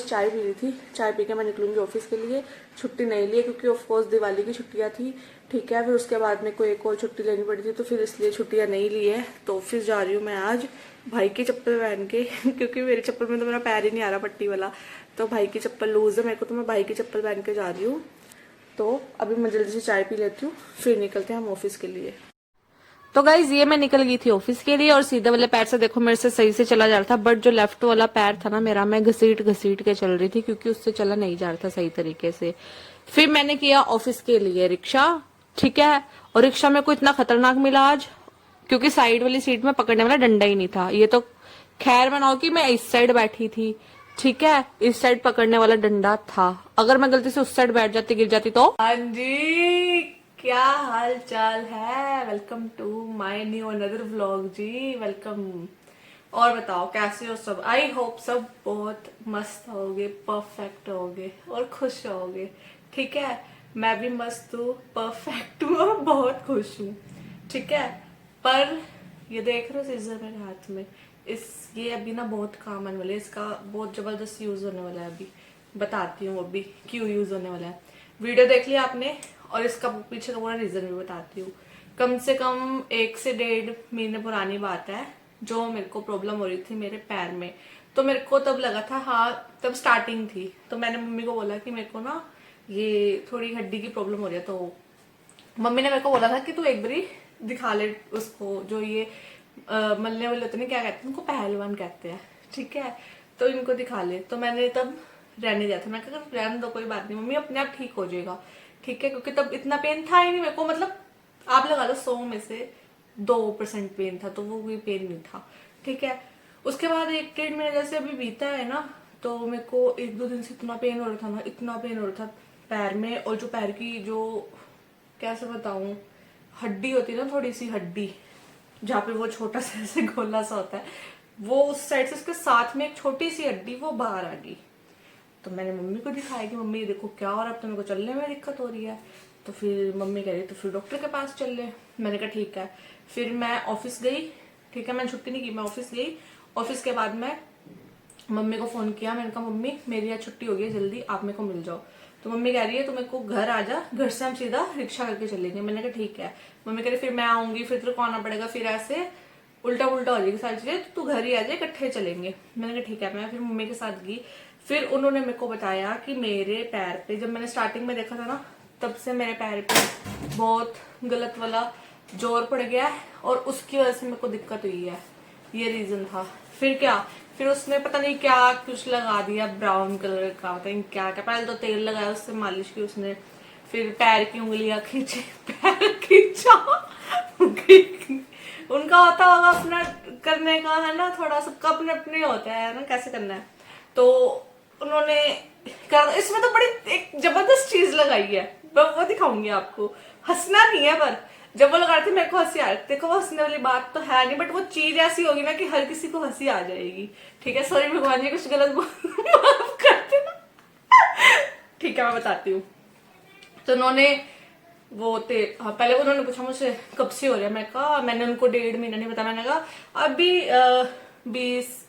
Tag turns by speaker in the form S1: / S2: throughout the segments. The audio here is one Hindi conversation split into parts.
S1: चाय पी ली थी। चाय पी के मैं निकलूंगी ऑफिस के लिए। छुट्टी नहीं ली क्योंकि ऑफकोर्स दिवाली की छुट्टियां थी, ठीक है। फिर उसके बाद मेरे को एक और छुट्टी लेनी पड़ी थी, तो फिर इसलिए छुट्टियां नहीं ली है। तो ऑफिस जा रही हूँ मैं आज भाई की चप्पल पहन के क्योंकि मेरी चप्पल में तो मेरा पैर ही नहीं आ रहा पट्टी वाला, तो भाई की चप्पल लूज है मेरे को, तो मैं भाई की चप्पल पहन के जा रही हूँ। तो अभी मैं जल्दी से चाय पी लेती हूँ, फिर निकलते हैं हम ऑफिस के लिए। तो गाइज ये मैं निकल गई थी ऑफिस के लिए और सीधे वाले पैर से देखो मेरे से सही से चला जा रहा था, बट जो लेफ्ट वाला पैर था ना मेरा, मैं घसीट घसीट के चल रही थी क्योंकि उससे चला नहीं जा रहा था सही तरीके से। फिर मैंने किया ऑफिस के लिए रिक्शा, ठीक है। और रिक्शा में को इतना खतरनाक मिला आज, क्योंकि साइड वाली सीट में पकड़ने वाला डंडा ही नहीं था। ये तो खैर बनाओ कि मैं इस साइड बैठी थी, ठीक है, इस साइड पकड़ने वाला डंडा था। अगर मैं गलती से उस साइड बैठ जाती गिर जाती तो। हाँ जी, क्या हाल चाल है, welcome to my new another vlog जी, वेलकम। और बताओ कैसे हो सब। आई होप सब बहुत मस्त होगे, परफेक्ट होगे और खुश होगे, ठीक है। मैं भी मस्त हूँ, परफेक्ट हूँ और बहुत खुश हूँ, ठीक है। पर ये देख रहे हो सीजर मेरे हाथ में, ये अभी ना बहुत काम आने वाला है, इसका बहुत जबरदस्त यूज होने वाला है। अभी बताती हूँ अभी क्यों यूज होने वाला है। वीडियो देख लिया आपने, और इसका पीछे का पूरा रीजन भी बताती हूँ। कम से कम 1 से 1.5 महीने पुरानी बात है, जो मेरे को प्रॉब्लम हो रही थी मेरे पैर में। तो मेरे को तब लगा था, हाँ तब स्टार्टिंग थी, तो मैंने मम्मी को बोला कि मेरे को ना ये थोड़ी हड्डी की प्रॉब्लम हो रही है। तो मम्मी ने मेरे को बोला था कि तू एक बारी दिखा ले उसको, जो ये मलने वाले होते हैं, क्या कहते हैं उनको, पहलवान कहते हैं, ठीक है। तो इनको दिखा ले। तो मैंने तब रहने दिया था, मैं कहा रहने दो कोई बात नहीं मम्मी, अपने आप ठीक हो जाएगा, ठीक है। क्योंकि तब इतना पेन था ही नहीं मेरे को, मतलब आप लगा लो 100 में से 2% पेन था, तो वो कोई पेन नहीं था, ठीक है। उसके बाद 1-1.5 महीने जैसे अभी बीता है ना, तो मेरे को 1-2 दिन से इतना पेन हो रहा था ना, इतना पेन हो रहा था पैर में। और जो पैर की जो कैसे बताऊं, हड्डी होती है ना, थोड़ी सी हड्डी जहाँ पे वो छोटा सा ऐसे गोला सा होता है, वो उस साइड से उसके साथ में एक छोटी सी हड्डी वो बाहर आ गई। तो मैंने मम्मी को दिखाया कि मम्मी देखो क्या हो रहा है, अब तो मेरे को चलने में दिक्कत हो रही है। तो फिर मम्मी कह रही तो फिर डॉक्टर के पास चल ले। मैंने कहा ठीक है। फिर मैं ऑफिस गई, ठीक है, मैंने छुट्टी नहीं की, मैं ऑफिस गई। ऑफिस के बाद मैं मम्मी को फोन किया, मैंने कहा मम्मी मेरी आज छुट्टी हो गई है, जल्दी आप मेरे को मिल जाओ। तो मम्मी कह रही है तो मेरे को घर आ जा, घर से हम सीधा रिक्शा करके चलेंगे। मैंने कहा ठीक है। मम्मी कह रही फिर मैं आऊंगी, फिर तेरे को आना पड़ेगा, फिर ऐसे उल्टा पुल्टा हो जाएगी सारी चीजें, तो तू घर ही आ जाए, इकट्ठे चलेंगे। मैंने कहा ठीक है। मैं फिर मम्मी के साथ गई। फिर उन्होंने मेरे को बताया कि मेरे पैर पे, जब मैंने स्टार्टिंग में देखा था ना, तब से मेरे पैर पे बहुत गलत वाला जोर पड़ गया है, और उसकी वजह से मेरे को दिक्कत हुई है, ये रीजन था। फिर क्या, फिर उसने पता नहीं क्या कुछ लगा दिया ब्राउन कलर का, पता नहीं क्या क्या। पहले तो तेल लगाया, उससे मालिश की उसने, फिर पैर की उंगलियां खींची, पैर खींचा उनका होता होगा अपना करने का, है ना, थोड़ा सबका अपने अपने होता है ना कैसे करना है। तो उन्होंने कर, इसमें तो बड़ी एक जबरदस्त चीज लगाई है, मैं वो दिखाऊंगी आपको। हंसना नहीं है, पर जब वो लगा रहे थे मेरे को हंसी आ रही, देखो वो हंसने वाली बात तो है नहीं, बट वो चीज ऐसी होगी ना कि हर किसी को हंसी आ जाएगी, ठीक है। सॉरी भगवान जी कुछ गलत माफ करते ना, ठीक है मैं बताती हूँ। तो उन्होंने वो हाँ, पहले उन्होंने पूछा मुझसे कब से हो रहा है, मैं कहा, मैंने उनको 1.5 महीना नहीं बताया, मैंने कहा अभी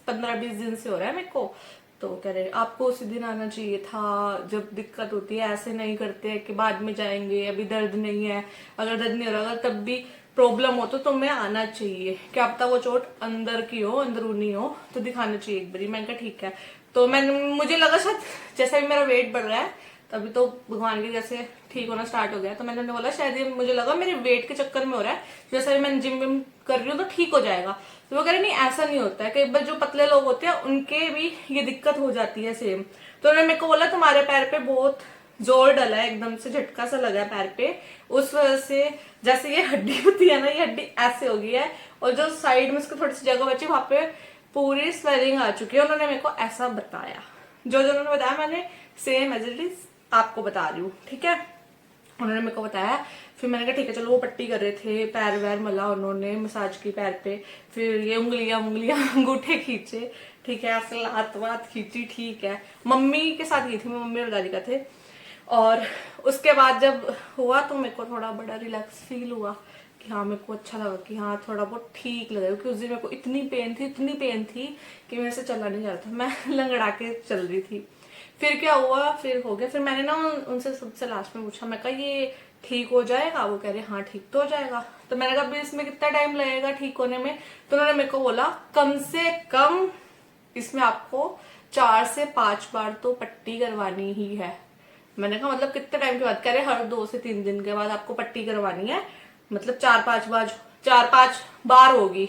S1: 15-20 दिन से हो रहा है मेरे को। तो कह रहे आपको उसी दिन आना चाहिए था जब दिक्कत होती है, ऐसे नहीं करते कि बाद में जाएंगे, अभी दर्द नहीं है, अगर दर्द नहीं हो रहा, अगर तब भी प्रॉब्लम हो तो तुम्हें आना चाहिए, क्या पता वो चोट अंदर की हो, अंदरूनी हो, तो दिखाना चाहिए एक बारी। मैंने कहा ठीक है। तो मैंने, मुझे लगा शायद जैसा भी मेरा वेट बढ़ रहा है, तभी तो भगवान के जैसे ठीक होना स्टार्ट हो गया, तो मैंने बोला शायद ये, मुझे लगा मेरे वेट के चक्कर में हो रहा है, जैसा भी मैं जिम विम कर रही हूँ तो ठीक हो जाएगा। तो वो कह रहे नहीं ऐसा नहीं होता है, कई बार जो पतले लोग होते हैं उनके भी ये दिक्कत हो जाती है सेम। तो उन्होंने मेरे को बोला तुम्हारे पैर पे बहुत जोर डला है, एकदम से झटका सा लगा है पैर पे, उस वजह से जैसे ये हड्डी होती है ना, ये हड्डी ऐसे हो गई है, और जो साइड में उसको थोड़ी सी जगह बची वहां पे पूरी स्वेलिंग आ चुकी है। उन्होंने मेरे को ऐसा बताया, जो जो उन्होंने बताया मैंने सेम एज इट इज आपको बता रही हूँ, ठीक है। उन्होंने मेरे को बताया। फिर मैंने कहा ठीक है चलो, वो पट्टी कर रहे थे, पैर वैर मला उन्होंने, मसाज की पैर पे, फिर ये उंगलियां अंगूठे खींचे, ठीक है, ऐसे लात वात खींची, ठीक है। मम्मी के साथ गई थी मैं, मम्मी और दादी का थे। और उसके बाद जब हुआ तो मेरे को थोड़ा बड़ा रिलैक्स फील हुआ कि हाँ मेरे को अच्छा लगा कि हाँ थोड़ा बहुत ठीक लगा, क्योंकि उस दिन मेरे को इतनी पेन थी कि मेरे से चला नहीं जा रहा था, मैं लंगड़ा के चल रही थी। फिर क्या हुआ, फिर हो गया। फिर मैंने ना उनसे सबसे लास्ट में पूछा, मैं कहा ये ठीक हो जाएगा? वो कह रहे हाँ ठीक तो हो जाएगा। तो मैंने कहा अभी इसमें कितना टाइम लगेगा ठीक होने में? तो उन्होंने मेरे को बोला कम से कम इसमें आपको 4 से 5 बार तो पट्टी करवानी ही है। मैंने कहा मतलब कितने टाइम के बाद? कह रहे हर 2 से 3 दिन के बाद आपको पट्टी करवानी है, मतलब 4-5 बार होगी।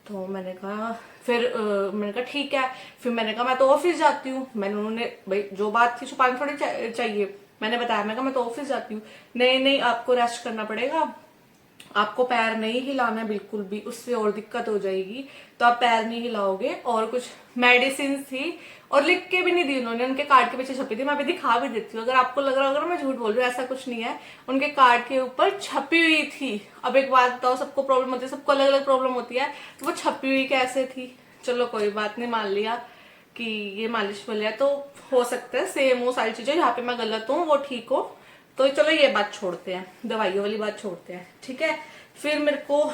S1: तो मैंने कहा फिर मैंने कहा ठीक है। फिर मैंने कहा मैं तो ऑफिस जाती हूँ। मैंने उन्होंने भाई जो बात थी छुपानी थोड़ी चाहिए, मैंने बताया, मैं कहा मैं तो ऑफिस जाती हूँ। नहीं नहीं आपको रेस्ट करना पड़ेगा, आपको पैर नहीं हिलाना है बिल्कुल भी, उससे और दिक्कत हो जाएगी। तो आप पैर नहीं हिलाओगे। और कुछ मेडिसिन थी और लिख के भी नहीं दी उन्होंने, उनके कार्ड के पीछे छपी थी। मैं अभी दिखा भी देती हूँ, अगर आपको लग रहा होगा ना मैं झूठ बोल रही हूँ, ऐसा कुछ नहीं है। उनके कार्ड के ऊपर छपी हुई थी। अब एक बात बताओ, सबको प्रॉब्लम होती है, सबको अलग अलग प्रॉब्लम होती है, तो वो छपी हुई कैसे थी? चलो कोई बात नहीं, मान लिया कि ये मालिश वाले है, तो हो सकता है सेम वो सारी चीजें जहाँ पे मैं गलत हूँ वो ठीक हो। तो चलो ये बात छोड़ते हैं, दवाइयों वाली बात छोड़ते हैं, ठीक है। फिर मेरे को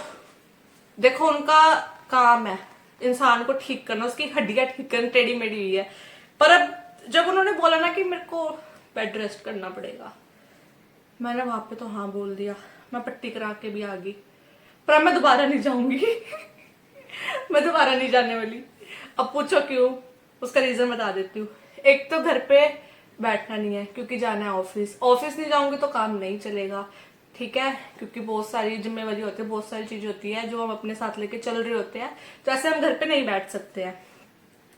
S1: देखो, उनका काम है इंसान को ठीक करना, उसकी हड्डियां ठीक करना, टेढ़ी मेढ़ी हुई है। पर अब जब उन्होंने बोला ना कि मेरे को बेड रेस्ट करना पड़ेगा, मैंने वहां पे तो हाँ बोल दिया। मैं पट्टी करा के भी आ गई, पर अब मैं दोबारा नहीं जाऊंगी। मैं दोबारा नहीं जाने वाली। अब पूछो क्यों, उसका रीजन बता देती हूँ। एक तो घर पे बैठना नहीं है क्योंकि जाना है ऑफिस, ऑफिस नहीं जाऊंगी तो काम नहीं चलेगा, ठीक है, क्योंकि बहुत सारी जिम्मेवारी होती है, बहुत सारी चीज होती है जो हम अपने साथ लेके चल रहे होते हैं, तो ऐसे हम घर पे नहीं बैठ सकते हैं,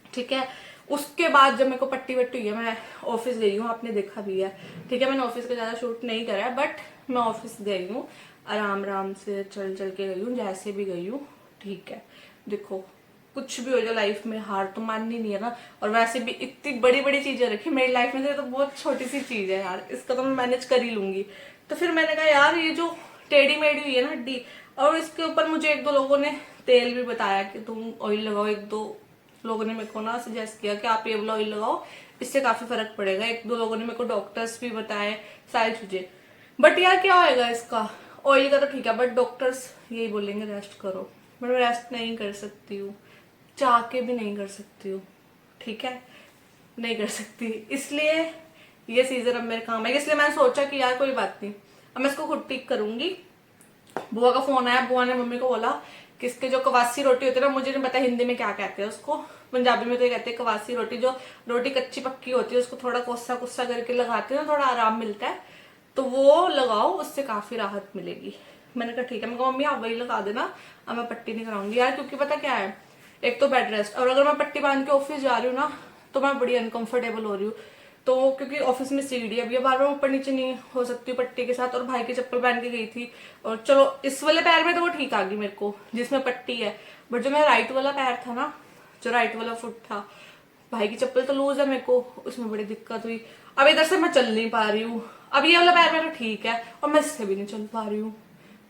S1: ठीक है। उसके बाद जब मेरे को पट्टी वट्टी हुई है, मैं ऑफिस गई हूँ, आपने देखा भी है, ठीक है। मैंने ऑफिस का ज्यादा शूट नहीं करा है, बट मैं ऑफिस गई हूँ, आराम आराम से चल चल के गई हूँ, जैसे भी गई हूँ, ठीक है। देखो कुछ भी हो जाए लाइफ में, हार तो माननी नहीं है ना। और वैसे भी इतनी बड़ी बड़ी चीजें रखी मेरी लाइफ में, तो बहुत छोटी सी चीज है यार, इसका तो मैं मैनेज कर ही लूंगी। तो फिर मैंने कहा यार ये जो टेढ़ी मेढ़ी हुई है ना हड्डी, और इसके ऊपर मुझे 1-2 लोगों ने तेल भी बताया कि तुम ऑयल लगाओ, 1-2 लोगों ने मेरे को ना सजेस्ट किया कि आप ये वाला ऑयल लगाओ, इससे काफी फर्क पड़ेगा। 1-2 लोगों ने मेरे को डॉक्टर्स भी बताए सारी चीजें। बट यार क्या होएगा इसका, ऑयल का तो ठीक है, बट डॉक्टर्स यही बोलेंगे रेस्ट करो, बट मैं रेस्ट नहीं कर सकती हूँ, चाह के भी नहीं कर सकती हूँ, ठीक है, नहीं कर सकती। इसलिए ये सीजन अब मेरे काम है, इसलिए मैंने सोचा कि यार कोई बात नहीं, अब मैं इसको खुद ठीक करूंगी। बुआ का फोन आया, बुआ ने मम्मी को बोला कि इसके जो कवासी रोटी होती है ना, मुझे नहीं पता हिंदी में क्या कहते हैं उसको, पंजाबी में तो ये कहते हैं कवासी रोटी, जो रोटी कच्ची पक्की होती है उसको थोड़ा कोसा कोसा करके लगाते हैं ना, थोड़ा आराम मिलता है, तो वो लगाओ, उससे काफी राहत मिलेगी। मैंने कहा ठीक है। मैं कहा मम्मी आप वही लगा देना, अब मैं पट्टी नहीं कराऊंगी यार, क्योंकि पता क्या है, एक तो बेड रेस्ट, और अगर मैं पट्टी बांध के ऑफिस जा रही हूँ ना, तो मैं बड़ी अनकंफर्टेबल हो रही हूँ। तो क्योंकि ऑफिस में सीढ़ी है, बार बार ऊपर नीचे नहीं हो सकती हूँ पट्टी के साथ, और भाई की चप्पल पहन के गई थी, और चलो इस वाले पैर में तो वो ठीक आ गई मेरे को जिसमें पट्टी है, बट जो मेरा राइट वाला पैर था ना, जो राइट वाला फुट था, भाई की चप्पल तो लूज है मेरे को, उसमें बड़ी दिक्कत हुई। अब इधर से मैं चल नहीं पा रही हूँ, अब ये वाला पैर मेरा ठीक है और मैं इससे भी नहीं चल पा रही हूँ।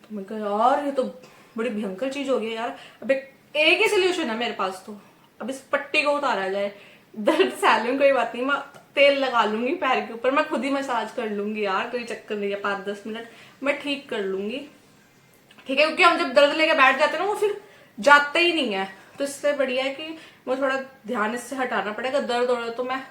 S1: तो मैं कहा यार ये तो बड़ी भयंकर चीज हो गई यार। अब एक ही सोल्यूशन है मेरे पास, तो अब इस पट्टी को उतारा जाए। दर्द सह लूंगी कोई बात नहीं, मैं तेल लगा लूंगी पैर के ऊपर, मैं खुद ही मसाज कर लूंगी यार, कोई चक्कर नहीं है, 5-10 मिनट मैं ठीक कर लूंगी, ठीक है। क्योंकि हम जब दर्द लेके बैठ जाते हैं ना, वो फिर जाता ही नहीं है, तो इससे बढ़िया है कि मुझे थोड़ा ध्यान इससे हटाना पड़ेगा। दर्द हो रहा है तो मैं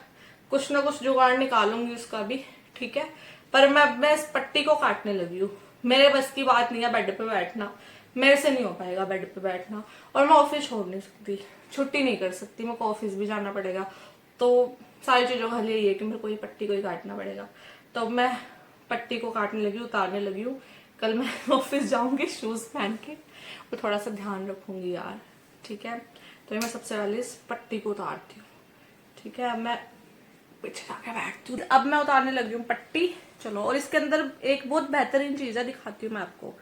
S1: कुछ ना कुछ जुगाड़ निकालूंगी उसका भी, ठीक है। पर मैं इस पट्टी को काटने लगी हूँ, मेरे बस की बात नहीं है बेड पे बैठना, मेरे से नहीं हो पाएगा बेड पे बैठना, और मैं ऑफिस छोड़ नहीं सकती, छुट्टी नहीं कर सकती, मेरे को ऑफिस भी जाना पड़ेगा। तो सारी चीजों का हल यही है कि मेरे को ये पट्टी को ही काटना पड़ेगा। तो मैं पट्टी को काटने लगी हूँ, उतारने लगी हूँ। कल मैं ऑफिस जाऊंगी शूज पहन के, वो थोड़ा सा ध्यान रखूंगी यार, ठीक है। तो मैं सबसे पहले इस पट्टी को उतारती हूँ, ठीक है। अब मैं पीछे जाके बैठती हूँ, अब मैं उतारने लगी हूँ पट्टी। चलो, और इसके अंदर एक बहुत बेहतरीन चीज है, दिखाती हूँ मैं आपको,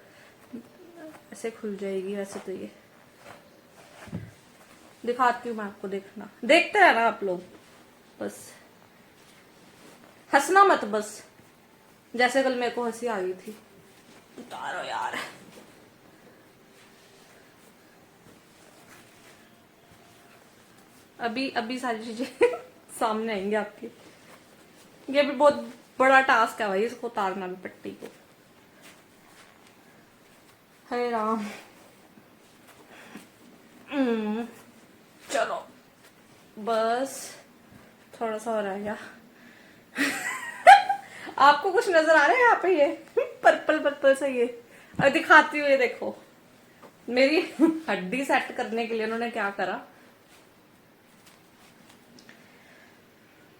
S1: ऐसे खुल जाएगी वैसे तो, ये दिखाती हूँ मैं आपको, देखना, देखते रहना आप लोग, बस हंसना मत, बस जैसे कल मेरे को हंसी आ गई थी। उतारो यार, अभी अभी सारी चीजें सामने आएंगी आपके। ये भी बहुत बड़ा टास्क है भाई, इसको उतारना भी पट्टी को, हे राम। चलो बस थोड़ा सा और रह गया, आपको कुछ नजर आ रहा है यहाँ पे? ये पर्पल पर्पल सा ये अब दिखाती हूँ। ये देखो मेरी हड्डी सेट करने के लिए उन्होंने क्या करा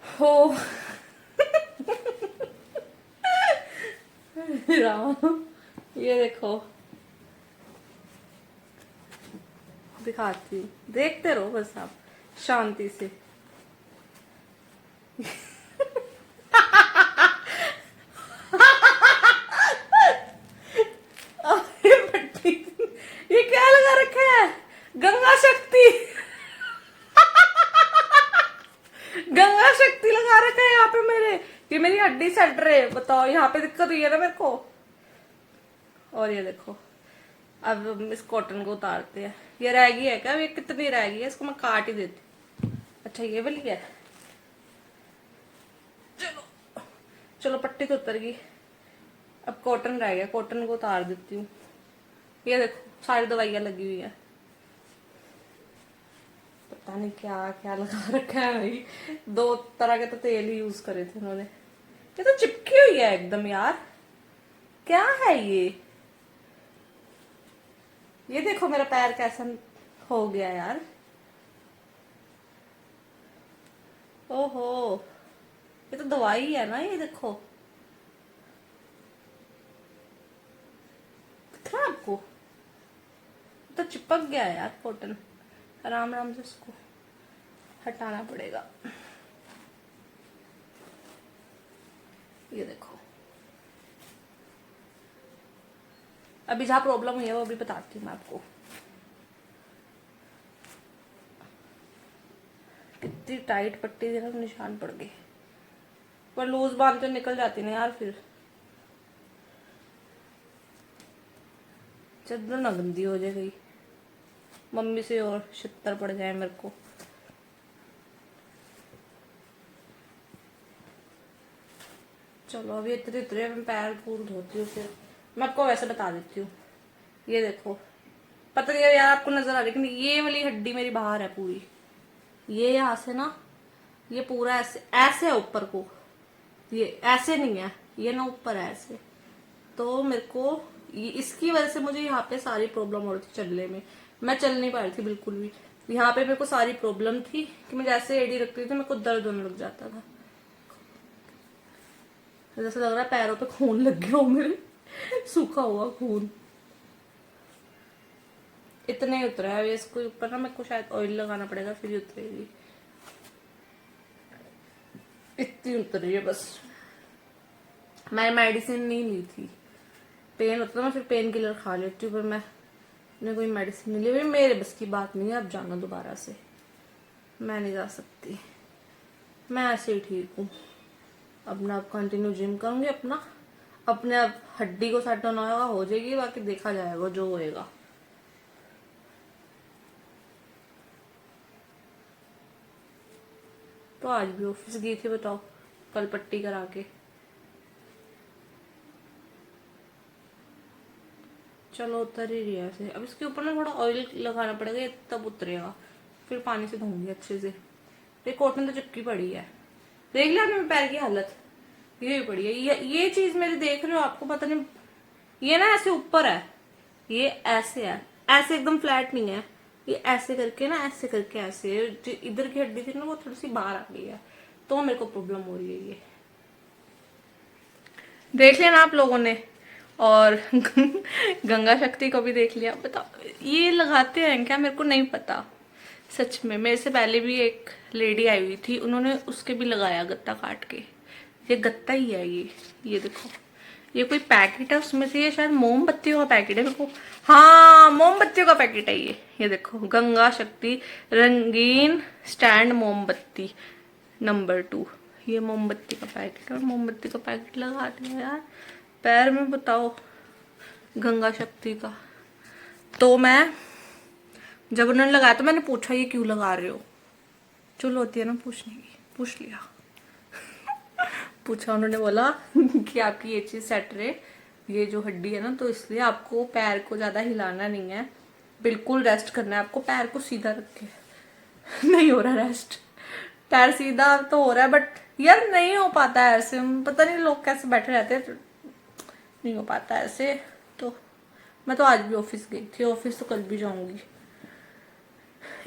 S1: हो। राम, ये देखो दिखाती हूँ, देखते रहो बस आप शांति से। अरे भट्टी, ये क्या लगा रखा है? गंगा शक्ति। गंगा शक्ति लगा रखा है यहाँ पे मेरे। ये मेरी हड्डी सेट रहे, बताओ यहाँ पे दिक्कत हुई है ना मेरे को। और ये देखो अब हम इस कॉटन को उतारते हैं। ये रह गई है क्या? ये कितनी रह गई है? इसको मैं काट ही देती। अच्छा ये वाली है। चलो चलो पट्टी तो उतर गई, अब कॉटन रह गया, कॉटन को उतार देती हूँ। ये देखो सारी दवाइयां लगी हुई है, पता नहीं क्या क्या लगा रखा है भाई। 2 तरह के तो तेल ही यूज करे थे उन्होंने। ये तो चिपकी हुई है एकदम यार, क्या है ये? ये देखो मेरा पैर कैसा हो गया यार। ओहो, ये तो दवाई है ना, ये देखो दिख रहा है आपको? तो चिपक गया है यार कॉटन। आराम आराम से इसको हटाना पड़ेगा। ये देखो अभी जहाँ प्रॉब्लम हुई है वो अभी बताती हूँ मैं आपको। कितनी टाइट पट्टी थी ना, निशान पड़ गए। पर लूज बांधते निकल जाती ना यार, फिर चद्दर ना गंदी हो जाए गई, मम्मी से और छितर पड़ जाए मेरे को। चलो अभी इतने इतने मैं पैर पूर धोती हूँ, फिर मैं आपको वैसे बता देती हूँ। ये देखो पता नहीं यार आपको नजर आ रही कि नहीं, ये वाली हड्डी मेरी बाहर है पूरी। ये यहाँ से ना, ये पूरा ऐसे ऐसे है ऊपर को, ये ऐसे नहीं है, ये ना ऊपर है ऐसे। तो मेरे को इसकी वजह से मुझे यहाँ पे सारी प्रॉब्लम हो रही थी चलने में। मैं चल नहीं पा रही थी बिल्कुल भी। यहाँ पे मेरे को सारी प्रॉब्लम थी कि मैं जैसे एडी रखती थी मेरे को दर्द होने लग जाता था। जैसे लग रहा है पैरों पे खून लग गया हो मेरे, सूखा हुआ खून। इतना ही उतरा है। इसको ऊपर ना मेरे को शायद ऑयल लगाना पड़ेगा फिर उतरेगी। इतनी उतर रही है बस। मैं मेडिसिन नहीं ली थी, पेन होता मैं फिर पेन किलर खा लेती हूँ, पर मैंने कोई मेडिसिन नहीं ली। भाई मेरे बस की बात नहीं है अब जाना दोबारा से, मैं नहीं जा सकती। मैं ऐसे ही ठीक हूँ। अपना अब कंटिन्यू जिम करूंगी अपना, अपने आप हड्डी को सेट होना होगा, हो जाएगी, बाकी देखा जाएगा जो होएगा। तो आज भी ऑफिस गई थी बताओ, कल पट्टी करा के। चलो उतर ही रही है ऐसे। अब इसके ऊपर ना थोड़ा ऑयल लगाना पड़ेगा, ये तब उतरेगा। फिर पानी से धोऊंगी अच्छे से। ये कॉटन तो चिपकी पड़ी है, देख लिया मेरे पैर की हालत, ये भी पड़ी है। ये चीज मेरे देख रहे हो आपको पता नहीं, ये ना ऐसे ऊपर है, ये ऐसे है, ऐसे एकदम फ्लैट नहीं है। ये ऐसे करके ना, ऐसे करके ऐसे इधर की हड्डी थी ना वो थोड़ी सी बाहर आ गई है, तो मेरे को प्रॉब्लम हो रही है। ये देख लिया ना आप लोगों ने, और गंगा शक्ति को भी देख लिया। बताओ ये लगाते हैं क्या? मेरे को नहीं पता सच में। मेरे से पहले भी एक लेडी आई हुई थी, उन्होंने उसके भी लगाया गत्ता काट के। ये गत्ता ही है ये देखो, ये कोई पैकेट है, उसमें से ये शायद मोमबत्तियों का पैकेट है। मेरे को, हाँ मोमबत्तियों का पैकेट है ये देखो, गंगा शक्ति रंगीन स्टैंड मोमबत्ती नंबर 2। ये मोमबत्ती का पैकेट, और मोमबत्ती का पैकेट लगा दिया यार पैर में, बताओ गंगा शक्ति का। तो मैं जब उन्होंने लगाया तो मैंने पूछा ये क्यों लगा रहे हो, चुल होती है ना पूछने की, पूछ लिया। पूछा, उन्होंने बोला कि आपकी ये चीज सेट रहे, ये जो हड्डी है ना, तो इसलिए आपको पैर को ज्यादा हिलाना नहीं है, बिल्कुल रेस्ट करना है आपको, पैर को सीधा रख के। नहीं हो रहा रेस्ट, पैर सीधा तो हो रहा है, बट यार नहीं हो पाता है ऐसे, पता नहीं लोग कैसे बैठे रहते हैं, नहीं हो पाता है ऐसे। तो मैं तो आज भी ऑफिस गई थी, ऑफिस तो कल भी जाऊंगी।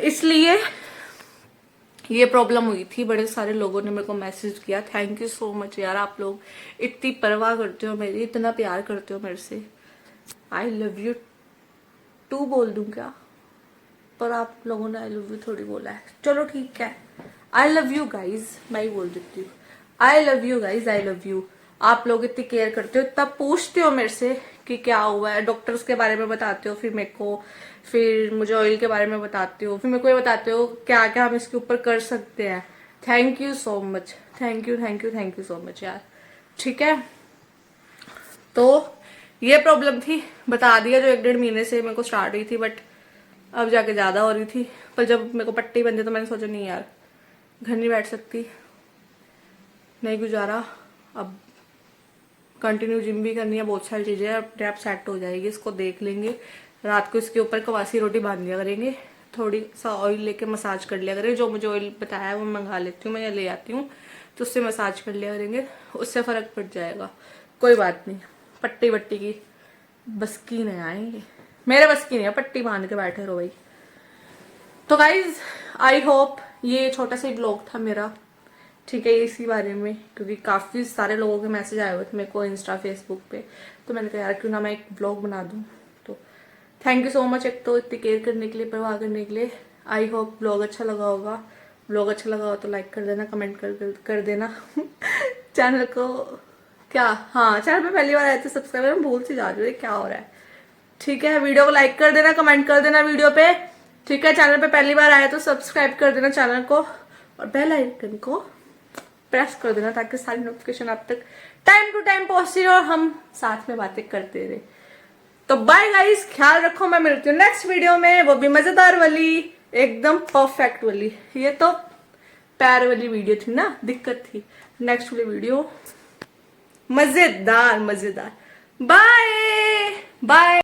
S1: इसलिए ये प्रॉब्लम हुई थी। बड़े सारे लोगों ने मेरे को मैसेज किया, थैंक यू सो मच यार, आप लोग इतनी परवाह करते हो मेरी, इतना प्यार करते हो मेरे से। आई लव यू टू बोल दूं क्या, पर आप लोगों ने आई लव यू थोड़ी बोला है, चलो ठीक है। आई लव यू गाइज, मैं ही बोल देती हूँ, I love you guys, I love you. आप लोग इतनी केयर करते हो, इतना पूछते हो मेरे से कि क्या हुआ है, डॉक्टर्स के बारे में बताते हो फिर मेरे को, फिर मुझे ऑयल के बारे में बताते हो, फिर मेरे को ये बताते हो क्या क्या हम इसके ऊपर कर सकते हैं। Thank you so much, thank you thank you thank you so much यार। ठीक है, तो ये प्रॉब्लम थी, बता दिया, जो 1-1.5 महीने से मेरे को स्टार्ट हुई थी, बट अब जाके ज्यादा हो रही थी। पर जब मेरे को पट्टी बंदी तो मैंने सोचा नहीं यार, घर नहीं बैठ सकती, नहीं गुजारा, अब कंटिन्यू जिम भी करनी है, बहुत सारी चीजें, अपने आप सेट हो जाएगी, इसको देख लेंगे। रात को इसके ऊपर कवासी रोटी बांध दिया करेंगे, थोड़ी सा ऑयल लेके मसाज कर लिया करेंगे, जो मुझे ऑयल बताया है वो मंगा लेती हूँ, मैं ले आती हूँ, तो उससे मसाज कर लिया करेंगे, उससे फर्क पड़ जाएगा। कोई बात नहीं, पट्टी वट्टी की बस की नहीं आएंगे, मेरे बस की नहीं है, पट्टी बांध के बैठे रहो भाई। तो गाइज आई होप ये छोटा सा ब्लॉग था मेरा, ठीक है, इसी बारे में, क्योंकि काफी सारे लोगों के मैसेज आए हुए थे मेरे को इंस्टा फेसबुक पे, तो मैंने कहा यार क्यों ना मैं एक ब्लॉग बना दूं। तो थैंक यू सो मच एक तो इतनी केयर करने के लिए, परवाह करने के लिए। आई होप ब्लॉग अच्छा लगा होगा, ब्लॉग अच्छा लगा हो तो लाइक कर देना, कमेंट कर देना चैनल को क्या, हाँ चैनल पे पहली बार आए थे सब्सक्राइबर, मैं भूल सी जा रही हूँ क्या हो रहा है। ठीक है, वीडियो को लाइक कर देना, कमेंट कर देना वीडियो पे, ठीक है। चैनल पे पहली बार आए तो सब्सक्राइब कर देना चैनल को, और बेल आइकन को प्रेस कर देना ताकि सारी नोटिफिकेशन आप तक टाइम टू टाइम पहुंचे और हम साथ में बातें करते रहे। तो बाय गाइस, ख्याल रखो, मैं मिलती हूँ नेक्स्ट वीडियो में, वो भी मजेदार वाली, एकदम परफेक्ट वाली। ये तो पैर वाली वीडियो थी ना, दिक्कत थी, नेक्स्ट वाली वीडियो मजेदार मजेदार। Bye bye.